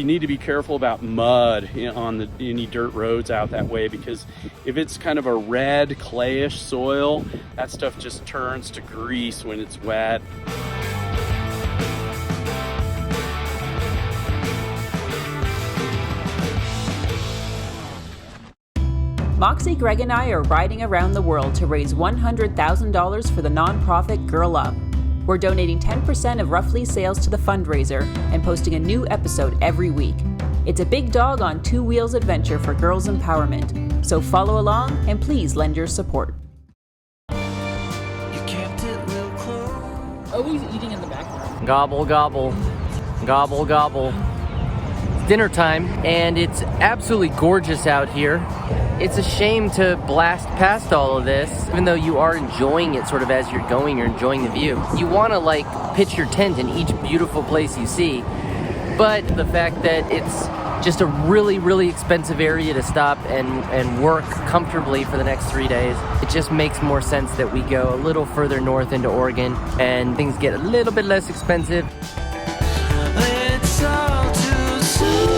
You need to be careful about mud on any dirt roads out that way, because if it's kind of a red clayish soil, that stuff just turns to grease when it's wet. Moxie, Greg, and I are riding around the world to raise $100,000 for the nonprofit Girl Up. We're donating 10% of RUFFLY sales to the fundraiser and posting a new episode every week. It's a big dog on two wheels adventure for girls' empowerment. So follow along and please lend your support. Always eating in the background. Gobble, gobble, gobble, gobble. It's dinner time, and it's absolutely gorgeous out here. It's a shame to blast past all of this, even though you are enjoying it sort of as you're going, you're enjoying the view. You want to like pitch your tent in each beautiful place you see, but the fact that it's just a really, really expensive area to stop and work comfortably for the next 3 days, it just makes more sense that we go a little further north into Oregon and things get a little bit less expensive. It's all too soon.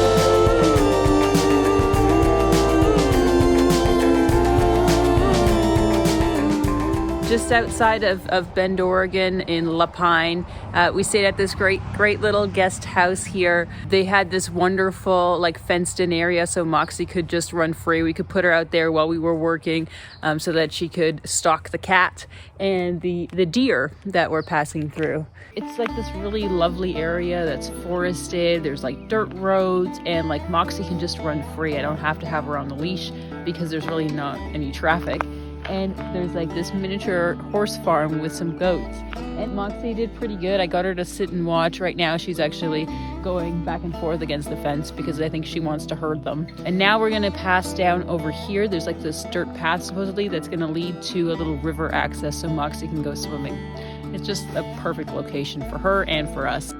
Just outside of Bend, Oregon in Lapine. We stayed at this great little guest house here. They had this wonderful like fenced in area so Moxie could just run free. We could put her out there while we were working so that she could stalk the cat and the deer that were passing through. It's like this really lovely area that's forested. There's like dirt roads and like Moxie can just run free. I don't have to have her on the leash because there's really not any traffic. And there's like this miniature horse farm with some goats. And Moxie did pretty good. I got her to sit and watch. Right now she's actually going back and forth against the fence because I think she wants to herd them. And now we're gonna pass down over here. There's like this dirt path supposedly that's gonna lead to a little river access so Moxie can go swimming. It's just a perfect location for her and for us.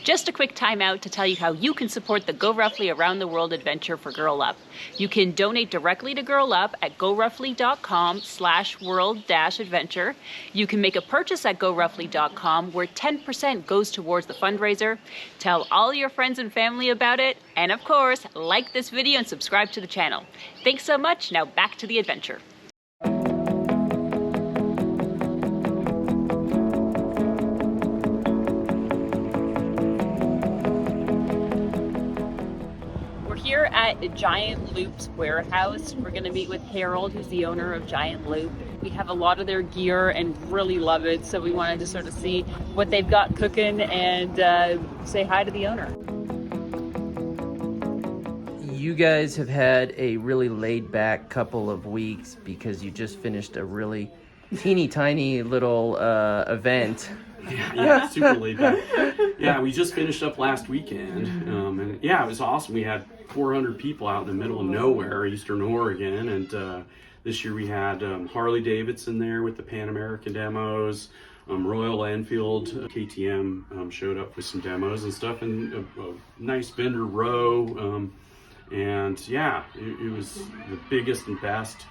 Just a quick time out to tell you how you can support the GoRUFFLY Around the World adventure for Girl Up. You can donate directly to Girl Up at GoRuffly.com/world-adventure. You can make a purchase at GoRuffly.com where 10% goes towards the fundraiser. Tell all your friends and family about it. And of course, like this video and subscribe to the channel. Thanks so much. Now back to the adventure. Here at Giant Loop's warehouse. We're going to meet with Harold, who's the owner of Giant Loop. We have a lot of their gear and really love it, so we wanted to sort of see what they've got cooking and say hi to the owner. You guys have had a really laid back couple of weeks because you just finished a really teeny tiny little event. Yeah, super laid back. Yeah, we just finished up last weekend, and yeah, it was awesome. We had 400 people out in the middle of nowhere, Eastern Oregon, and this year we had Harley Davidson there with the Pan American demos, Royal Enfield, KTM showed up with some demos and stuff, and a nice vendor row, and yeah, it was the biggest and best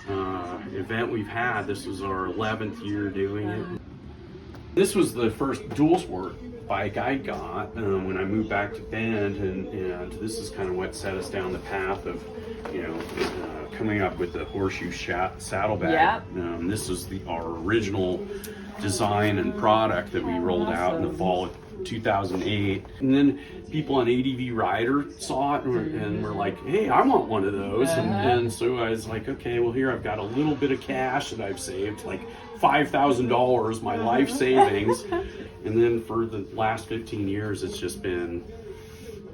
event we've had. This was our 11th year doing it. This was the first dual sport bike I got when I moved back to Bend, and this is kind of what set us down the path of, coming up with the horseshoe saddlebag. Yep. This is our original design and product that we rolled out in the fall of 2008, and then people on ADV Rider saw it and were like, hey, I want one of those. And so I was like, okay, well, here I've got a little bit of cash that I've saved, like $5,000, my life savings. And then for the last 15 years, it's just been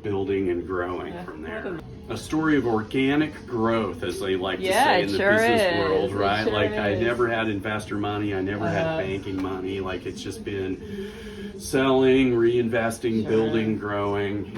building and growing from there. A story of organic growth, as they like to say in the business world, right? Like I never had investor money, I never had banking money. Like it's just been selling, reinvesting, building, growing,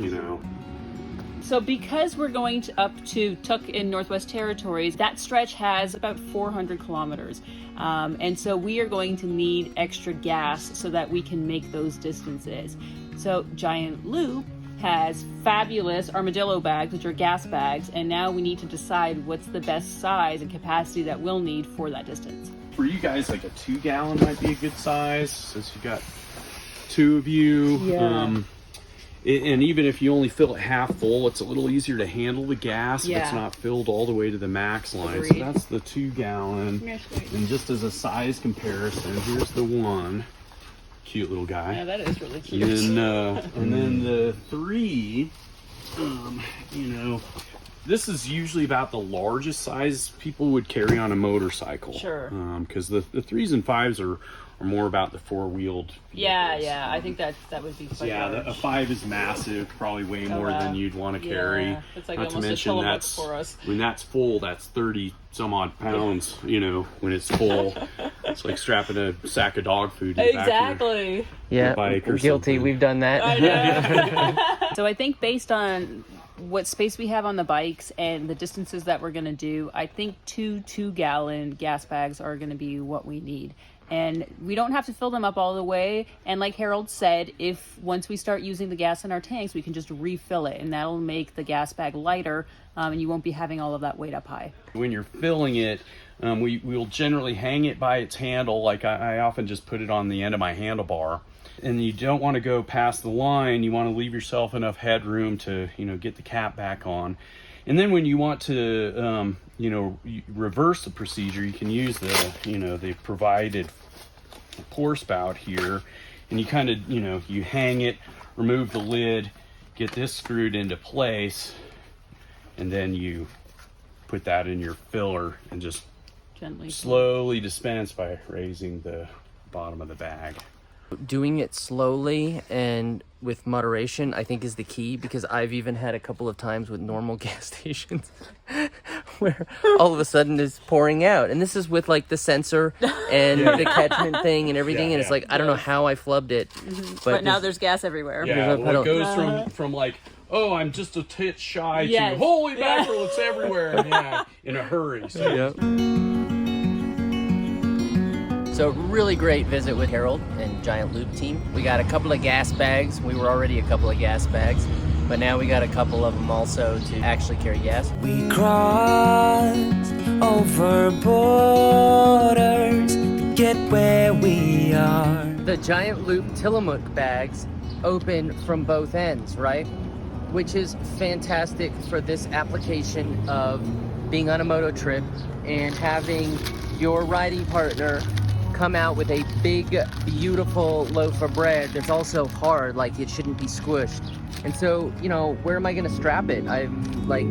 So because we're going up to Tuk in Northwest Territories, that stretch has about 400 kilometers. And so we are going to need extra gas so that we can make those distances. So Giant Loop has fabulous Armadillo bags, which are gas bags, and now we need to decide what's the best size and capacity that we'll need for that distance. For you guys, like a 2-gallon might be a good size, since you got 2 of you. Yeah. And even if you only fill it half full, it's a little easier to handle the gas if Yeah. it's not filled all the way to the max line. Agreed. So that's the 2 gallon. And just as a size comparison, here's the 1. Cute little guy. Yeah, that is really cute. And then the 3, you know, this is usually about the largest size people would carry on a motorcycle. Sure. Because the 3s and 5s are more about the 4-wheeled vehicles. Yeah, I think that would be quite Yeah, large. a 5 is massive, probably way more wow. than you'd want to carry. Yeah, it's like Not to almost a mention Tillamook for us. when that's full, that's 30 some odd pounds, you know, when it's full. It's like strapping a sack of dog food in the back of Exactly. Yeah, bike or guilty. something. We've done that. I know. So I think based on what space we have on the bikes and the distances that we're going to do, I think 2 2-gallon gas bags are going to be what we need. And we don't have to fill them up all the way. And like Harold said, if once we start using the gas in our tanks, we can just refill it, and that'll make the gas bag lighter, and you won't be having all of that weight up high. When you're filling it, we'll generally hang it by its handle. Like I often just put it on the end of my handlebar. And you don't want to go past the line. You want to leave yourself enough headroom to, you know, get the cap back on. And then when you want to, you know, reverse the procedure, you can use the, you know, the provided pour spout here. And you kind of, you know, you hang it, remove the lid, get this screwed into place, and then you put that in your filler and just Gently. slowly dispense by raising the bottom of the bag. Doing it slowly and with moderation, I think, is the key, because I've even had a couple of times with normal gas stations where all of a sudden it's pouring out. And this is with like the sensor and the catchment thing and everything. And it's like, I don't know how I flubbed it. But now there's gas everywhere. Yeah, There's a well, it pedal. goes from like, oh, I'm just a tit shy Yes. to holy mackerel, it's everywhere. Yeah, in a hurry. So. So really great visit with Harold and Giant Loop team. We got a couple of gas bags. We were already a couple of gas bags, but now we got a couple of them also to actually carry gas. We crossed over borders to get where we are. The Giant Loop Tillamook bags open from both ends, right? Which is fantastic for this application of being on a moto trip and having your riding partner come out with a big, beautiful loaf of bread that's also hard, like it shouldn't be squished. And so, you know, where am I gonna strap it? I'm like,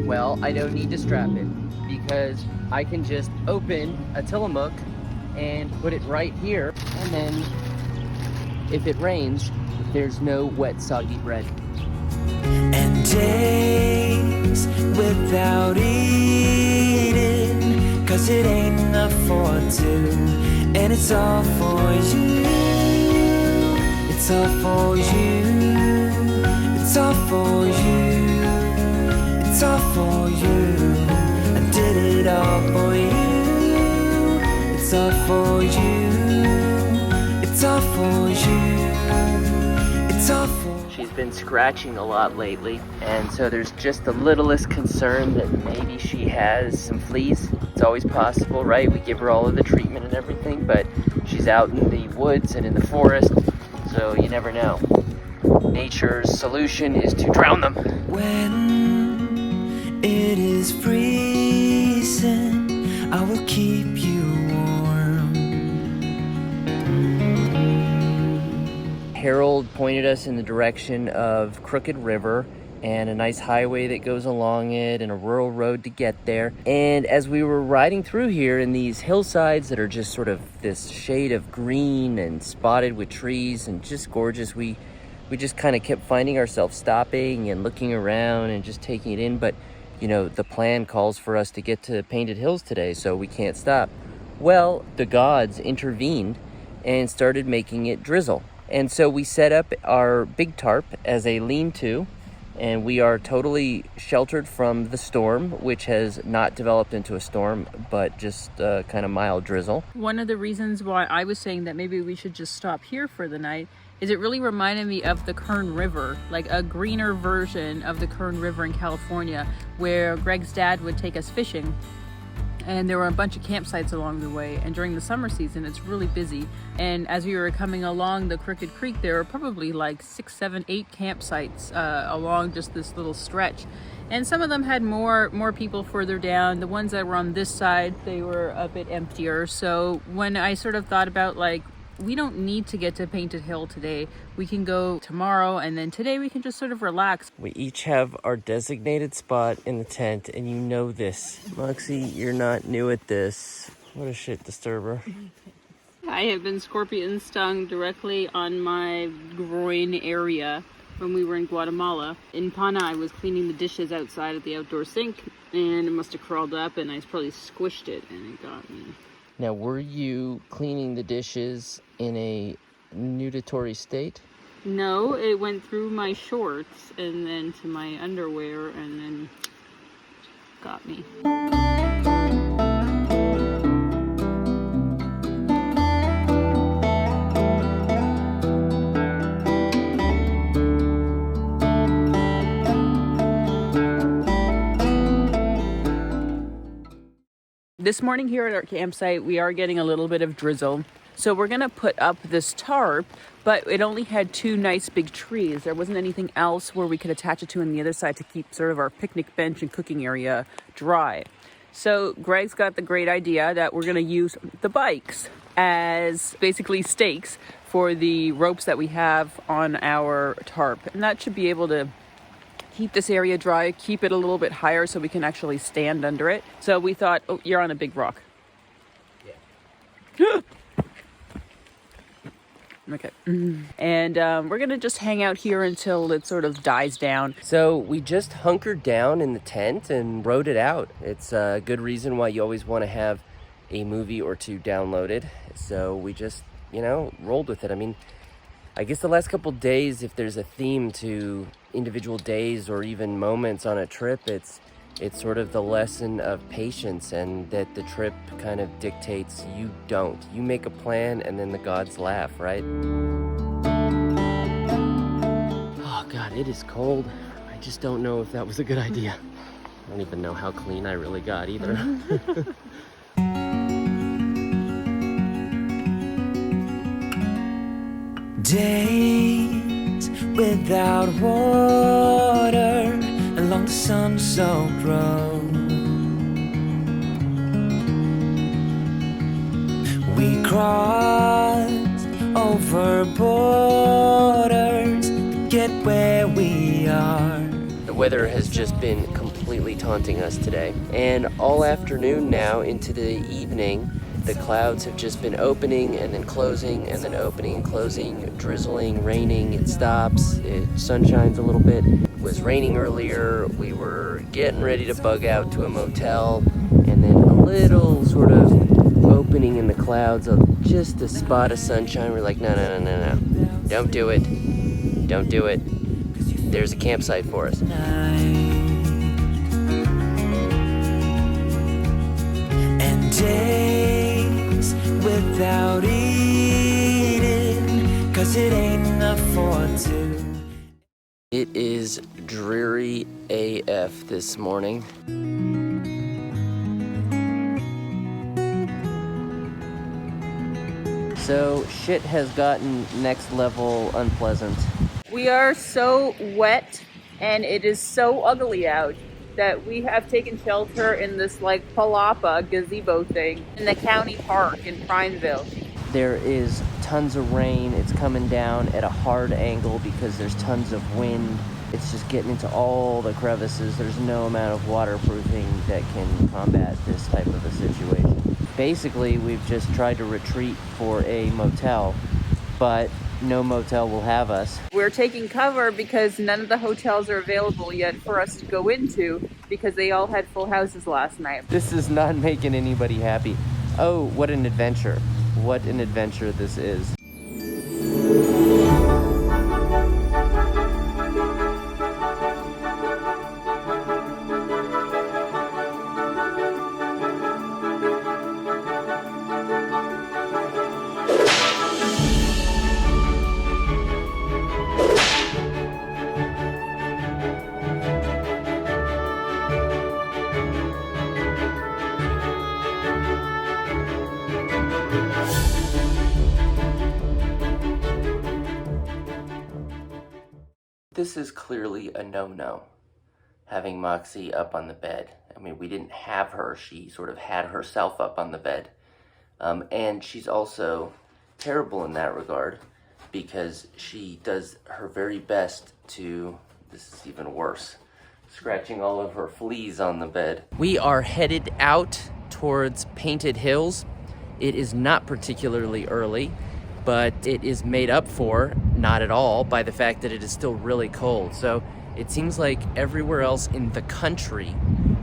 well, I don't need to strap it, because I can just open a Tillamook and put it right here, and then if it rains, there's no wet, soggy bread. And days without eating, 'cause it ain't enough for two. And it's all for you. It's all for you. It's all for you. It's all for you. I did it all for you. It's all for you. It's all for you. It's all for you. She's been scratching a lot lately, and so there's just the littlest concern that maybe she has some fleas. It's always possible, right? We give her all of the treatment and everything, but she's out in the woods and in the forest, so you never know. Nature's solution is to drown them. When it is freezing, I will keep you warm. Harold pointed us in the direction of Crooked River and a nice highway that goes along it and a rural road to get there. And as we were riding through here in these hillsides that are just sort of this shade of green and spotted with trees and just gorgeous, we just kind of kept finding ourselves stopping and looking around and just taking it in. But, you know, the plan calls for us to get to Painted Hills today, so we can't stop. Well, the gods intervened and started making it drizzle. And so we set up our big tarp as a lean-to, and we are totally sheltered from the storm, which has not developed into a storm, but just kind of mild drizzle. One of the reasons why I was saying that maybe we should just stop here for the night is it really reminded me of the Kern River, like a greener version of the Kern River in California, where Greg's dad would take us fishing. and there were a bunch of campsites along the way. And during the summer season, it's really busy. And as we were coming along the Crooked Creek, there were probably like 6, 7, 8 campsites along just this little stretch. And some of them had more people further down. The ones that were on this side, they were a bit emptier. So when I sort of thought about, like, we don't need to get to Painted Hill today. We can go tomorrow, and then today we can just sort of relax. We each have our designated spot in the tent, and you know this. Moxie, you're not new at this. What a shit disturber. I have been scorpion stung directly on my groin area when we were in Guatemala. In Pana, I was cleaning the dishes outside at the outdoor sink, and it must have crawled up, and I probably squished it, and it got me. Now, were you cleaning the dishes in a nudatory state? No, it went through my shorts and then to my underwear and then got me. This morning here at our campsite, we are getting a little bit of drizzle. So we're gonna put up this tarp, but it only had 2 nice big trees. There wasn't anything else where we could attach it to on the other side to keep sort of our picnic bench and cooking area dry. So Greg's got the great idea that we're gonna use the bikes as basically stakes for the ropes that we have on our tarp. And that should be able to keep this area dry, keep it a little bit higher so we can actually stand under it. So we thought, oh, you're on a big rock. Yeah. Okay. And we're gonna just hang out here until it sort of dies down. So we just hunkered down in the tent and rode it out. It's a good reason why you always want to have a movie or 2 downloaded. So we just, rolled with it. I mean, I guess the last couple days, if there's a theme to individual days or even moments on a trip, it's sort of the lesson of patience, and that the trip kind of dictates you don't. You make a plan and then the gods laugh, right? Oh God, it is cold. I just don't know if that was a good idea. I don't even know how clean I really got either. Days without water along the sun-soaked road. We crossed over borders to get where we are. The weather has just been completely taunting us today. And all afternoon now into the evening, the clouds have just been opening and then closing and then opening and closing, drizzling, raining, it stops, it sunshines a little bit. It was raining earlier, we were getting ready to bug out to a motel, and then a little sort of opening in the clouds of just a spot of sunshine. We're like, no, don't do it, don't do it. There's a campsite for us. And days without eating, 'cause it ain't enough for 2. It is dreary AF this morning. So shit has gotten next level unpleasant. We are so wet and it is so ugly out that we have taken shelter in this like palapa gazebo thing in the county park in Prineville. There is tons of rain. It's coming down at a hard angle because there's tons of wind. It's just getting into all the crevices. There's no amount of waterproofing that can combat this type of a situation. Basically, we've just tried to retreat for a motel, but no motel will have us. We're taking cover because none of the hotels are available yet for us to go into because they all had full houses last night. This is not making anybody happy. Oh, what an adventure. What an adventure this is. this is clearly a no-no, having Moxie up on the bed. I mean, we didn't have her, she sort of had herself up on the bed. And she's also terrible in that regard because she does her very best to, this is even worse, scratching all of her fleas on the bed. We are headed out towards Painted Hills. It is not particularly early, but it is made up for, not at all, by the fact that it is still really cold. So it seems like everywhere else in the country,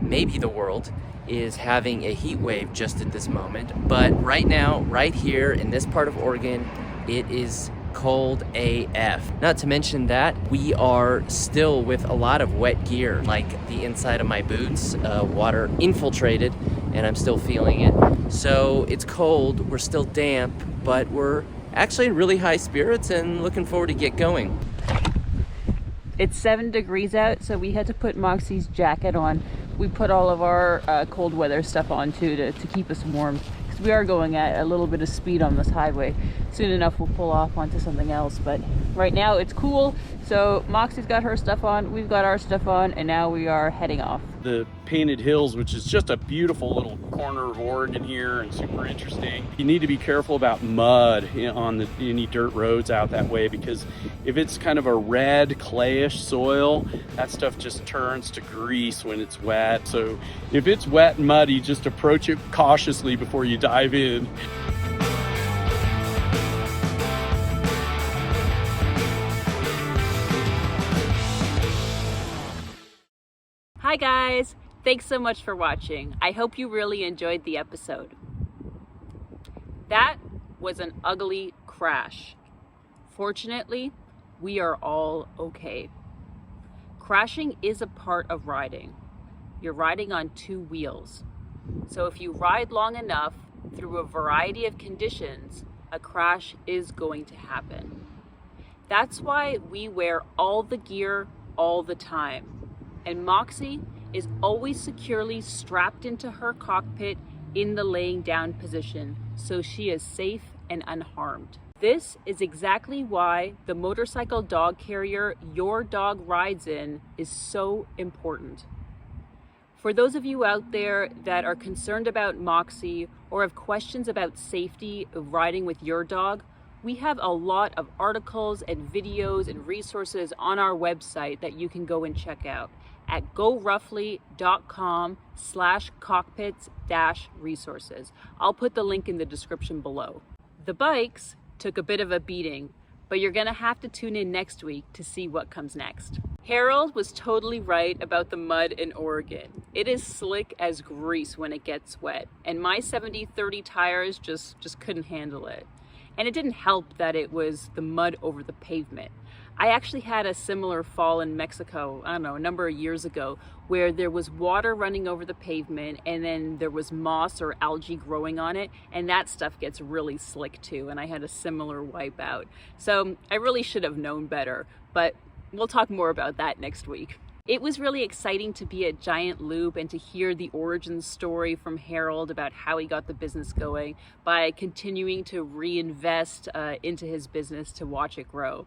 maybe the world, is having a heat wave just at this moment. But right now, right here in this part of Oregon, it is cold AF. Not to mention that we are still with a lot of wet gear, like the inside of my boots, water infiltrated, and I'm still feeling it. So it's cold, we're still damp, but we're actually in really high spirits and looking forward to get going. It's 7 degrees out, so we had to put Moxie's jacket on. We put all of our cold weather stuff on too to keep us warm. Because we are going at a little bit of speed on this highway. Soon enough we'll pull off onto something else, but right now it's cool. So Moxie's got her stuff on, we've got our stuff on, and now we are heading off. The Painted Hills, which is just a beautiful little corner of Oregon here and super interesting. You need to be careful about mud on any dirt roads out that way, because if it's kind of a red clayish soil, that stuff just turns to grease when it's wet. So if it's wet and muddy, just approach it cautiously before you dive in. Hi guys, thanks so much for watching. I hope you really enjoyed the episode. That was an ugly crash. Fortunately, we are all okay. Crashing is a part of riding. You're riding on 2 wheels. So if you ride long enough through a variety of conditions, a crash is going to happen. That's why we wear all the gear all the time. And Moxie is always securely strapped into her cockpit in the laying down position, so she is safe and unharmed. This is exactly why the motorcycle dog carrier your dog rides in is so important. For those of you out there that are concerned about Moxie or have questions about safety of riding with your dog, we have a lot of articles and videos and resources on our website that you can go and check out at GoRuffly.com/cockpits-resources. I'll put the link in the description below. The bikes took a bit of a beating, but you're gonna have to tune in next week to see what comes next. Harold was totally right about the mud in Oregon. It is slick as grease when it gets wet, and my 70-30 tires just couldn't handle it. And it didn't help that it was the mud over the pavement. I actually had a similar fall in Mexico, I don't know, a number of years ago, where there was water running over the pavement and then there was moss or algae growing on it, and that stuff gets really slick too, and I had a similar wipeout. So I really should have known better, but we'll talk more about that next week. It was really exciting to be at Giant Loop and to hear the origin story from Harold about how he got the business going by continuing to reinvest into his business to watch it grow.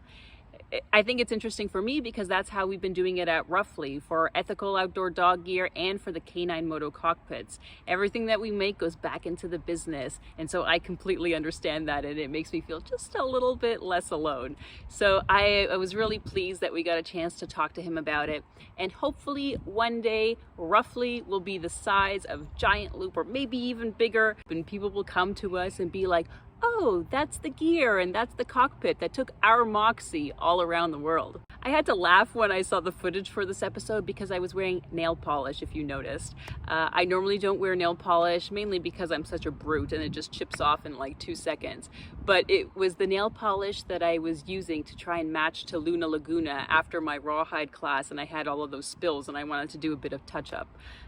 I think it's interesting for me because that's how we've been doing it at RUFFLY for ethical outdoor dog gear and for the canine moto cockpits. Everything that we make goes back into the business, and so I completely understand that, and it makes me feel just a little bit less alone. So I was really pleased that we got a chance to talk to him about it, and hopefully one day RUFFLY will be the size of Giant Loop or maybe even bigger, and people will come to us and be like, oh, that's the gear and that's the cockpit that took our Moxie all around the world. I had to laugh when I saw the footage for this episode because I was wearing nail polish, if you noticed. I normally don't wear nail polish, mainly because I'm such a brute and it just chips off in like 2 seconds. But it was the nail polish that I was using to try and match to Luna Laguna after my rawhide class, and I had all of those spills and I wanted to do a bit of touch-up.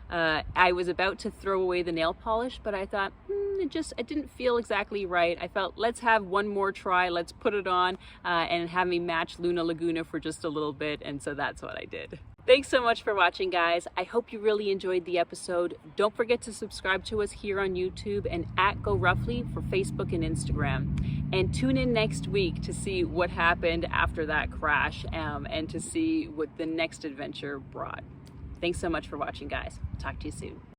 I was about to throw away the nail polish, but I thought, it didn't feel exactly right. I felt, let's have one more try, let's put it on and have me match Luna Laguna for just a little bit, and so that's what I did. Thanks so much for watching, guys. I hope you really enjoyed the episode. Don't forget to subscribe to us here on YouTube and at GoRUFFLY for Facebook and Instagram. And tune in next week to see what happened after that crash and to see what the next adventure brought. Thanks so much for watching, guys. Talk to you soon.